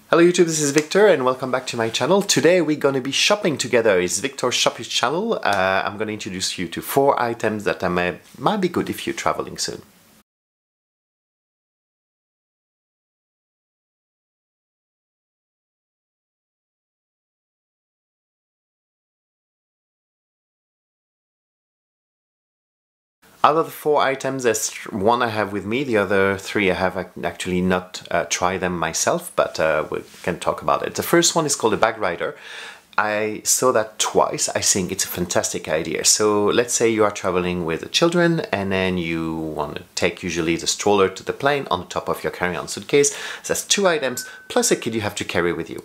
Hello YouTube, this is Victor and welcome back to my channel. Today we're going to be shopping together. It's Victor's Shopping channel. I'm going to introduce you to 4 items that might be good if you're traveling soon. Out of the 4 items, there's one I have with me, the other 3 I have actually not tried them myself, but we can talk about it. The first one is called a bag rider. I saw that twice. I think it's a fantastic idea. So let's say you are traveling with the children and then you want to take usually the stroller to the plane on the top of your carry-on suitcase. So that's 2 items plus a kid you have to carry with you.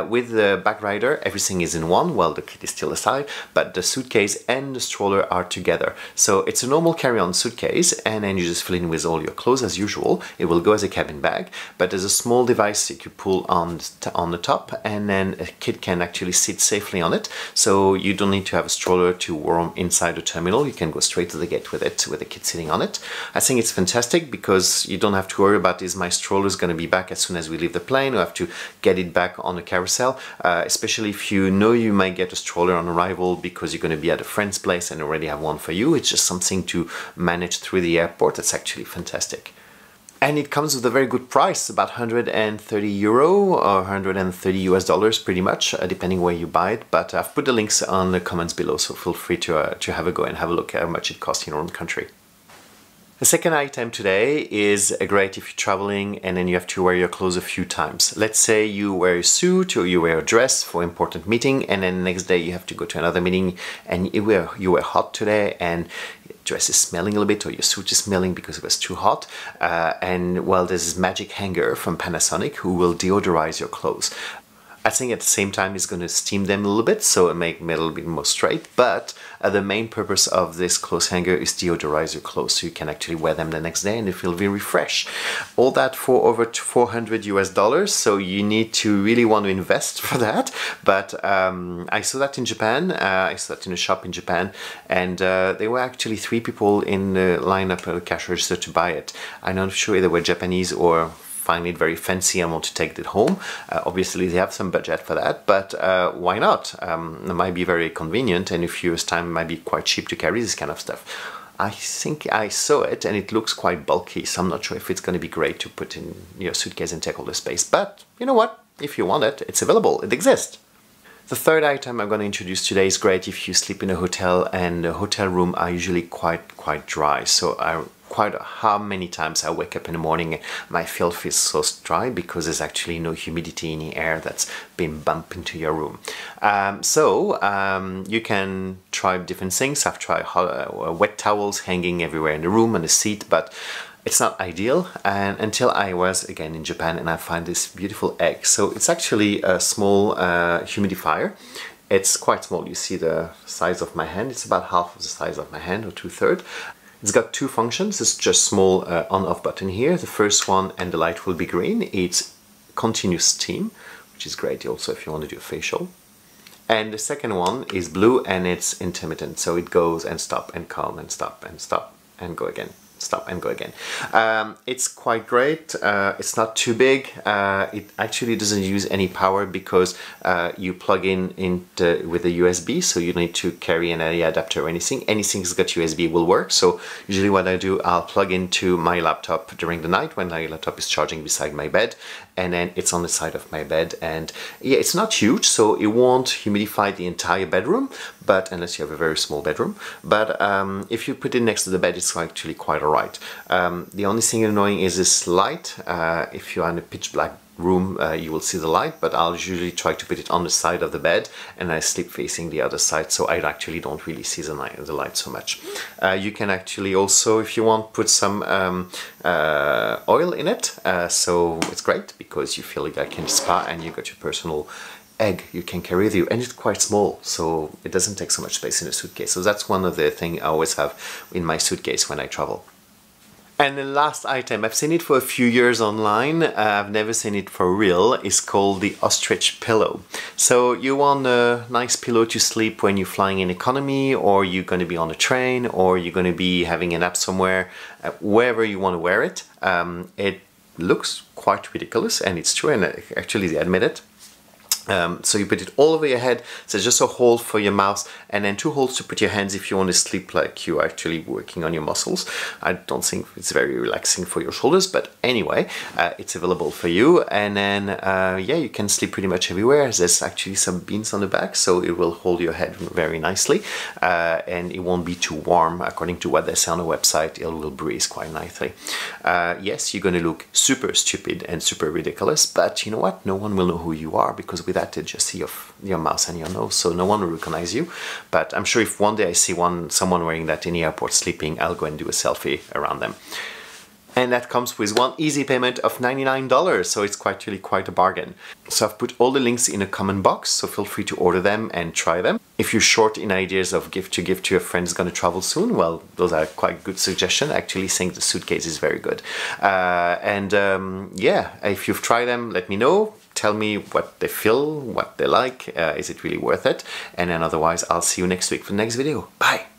With the bag rider, everything is in one. Well, the kid is still aside, but the suitcase and the stroller are together. So it's a normal carry-on suitcase and then you just fill in with all your clothes as usual. It will go as a cabin bag, but there's a small device that you pull on the top and then a kid can actually sit safely on it, so you don't need to have a stroller to warm inside the terminal. You can go straight to the gate with it, with the kid sitting on it. I think it's fantastic because you don't have to worry about is my stroller is going to be back as soon as we leave the plane, or have to get it back on the carousel, especially if you know you might get a stroller on arrival because you're going to be at a friend's place and already have one for you. It's just something to manage through the airport. That's actually fantastic. And it comes with a very good price, about 130 euro or 130 US dollars pretty much, depending where you buy it. But I've put the links on the comments below, so feel free to have a go and have a look at how much it costs in your own country. The second item today is great if you're traveling and then you have to wear your clothes a few times. Let's say you wear a suit or you wear a dress for an important meeting, and then the next day you have to go to another meeting and you were hot today and dress is smelling a little bit, or your suit is smelling because it was too hot, and well, there's this magic hanger from Panasonic who will deodorize your clothes. I think at the same time it's going to steam them a little bit, so it make them a little bit more straight, but the main purpose of this clothes hanger is deodorize your clothes, so you can actually wear them the next day and they feel very fresh. All that for over 400 US dollars, so you need to really want to invest for that. But I saw that in Japan, I saw that in a shop in Japan, and there were actually 3 people in the lineup at the cash register to buy it. I'm not sure they were Japanese or find it very fancy and want to take it home. Obviously they have some budget for that, but why not? It might be very convenient, and in a few years time it might be quite cheap to carry this kind of stuff. I think I saw it and it looks quite bulky, so I'm not sure if it's going to be great to put in your suitcase and take all the space, but you know what? If you want it, it's available, it exists. The third item I'm going to introduce today is great if you sleep in a hotel, and the hotel room are usually quite dry. So how many times I wake up in the morning and my field feels so dry because there's actually no humidity in the air that's been bumped into your room. You can try different things. I've tried wet towels hanging everywhere in the room on the seat, but it's not ideal, and until I was again in Japan and I find this beautiful egg. So it's actually a small humidifier. It's quite small. You see the size of my hand. It's about half of the size of my hand, or 2/3. It's got 2 functions. It's just small on-off button here. The first one, and the light will be green. It's continuous steam, which is great also if you want to do a facial. And the second one is blue and it's intermittent. So it goes and stop and calm and stop and stop and go again. Stop and go again. It's quite great. It's not too big. It actually doesn't use any power because you plug in with a USB, so you don't need to carry an adapter or anything. Anything that's got USB will work. So usually what I do, I'll plug into my laptop during the night when my laptop is charging beside my bed, and then it's on the side of my bed. And yeah, it's not huge, so it won't humidify the entire bedroom, but unless you have a very small bedroom. But if you put it next to the bed, it's actually quite alright. The only thing annoying is this light. If you're in a pitch black room, you will see the light, but I'll usually try to put it on the side of the bed and I sleep facing the other side, so I actually don't really see the light so much. You can actually also, if you want, put some oil in it, so it's great because you feel like in spa and you got your personal egg you can carry with you, and it's quite small, so it doesn't take so much space in a suitcase. So that's one of the things I always have in my suitcase when I travel. And the last item, I've seen it for a few years online, I've never seen it for real, is called the Ostrich Pillow. So you want a nice pillow to sleep when you're flying in economy, or you're going to be on a train, or you're going to be having a nap somewhere, wherever you want to wear it. It looks quite ridiculous, and it's true, and actually they admit it. So you put it all over your head, so just a hole for your mouth, and then 2 holes to put your hands if you want to sleep like you're actually working on your muscles. I don't think it's very relaxing for your shoulders, but anyway, it's available for you. And then yeah, you can sleep pretty much everywhere. There's actually some beans on the back, so it will hold your head very nicely, and it won't be too warm. According to what they say on the website, it will breathe quite nicely. Yes, you're going to look super stupid and super ridiculous, but you know what? No one will know who you are, because with that they just see your mouth and your nose, so no one will recognize you. But I'm sure if one day I see someone wearing that in the airport sleeping, I'll go and do a selfie around them. And that comes with one easy payment of $99, so it's really quite a bargain. So I've put all the links in a comment box, so feel free to order them and try them. If you're short in ideas of gift to give to your friends gonna travel soon, well, those are quite good suggestions. I actually think the suitcase is very good. Yeah, if you've tried them, let me know. Tell me what they feel, what they like, is it really worth it? And then otherwise, I'll see you next week for the next video. Bye!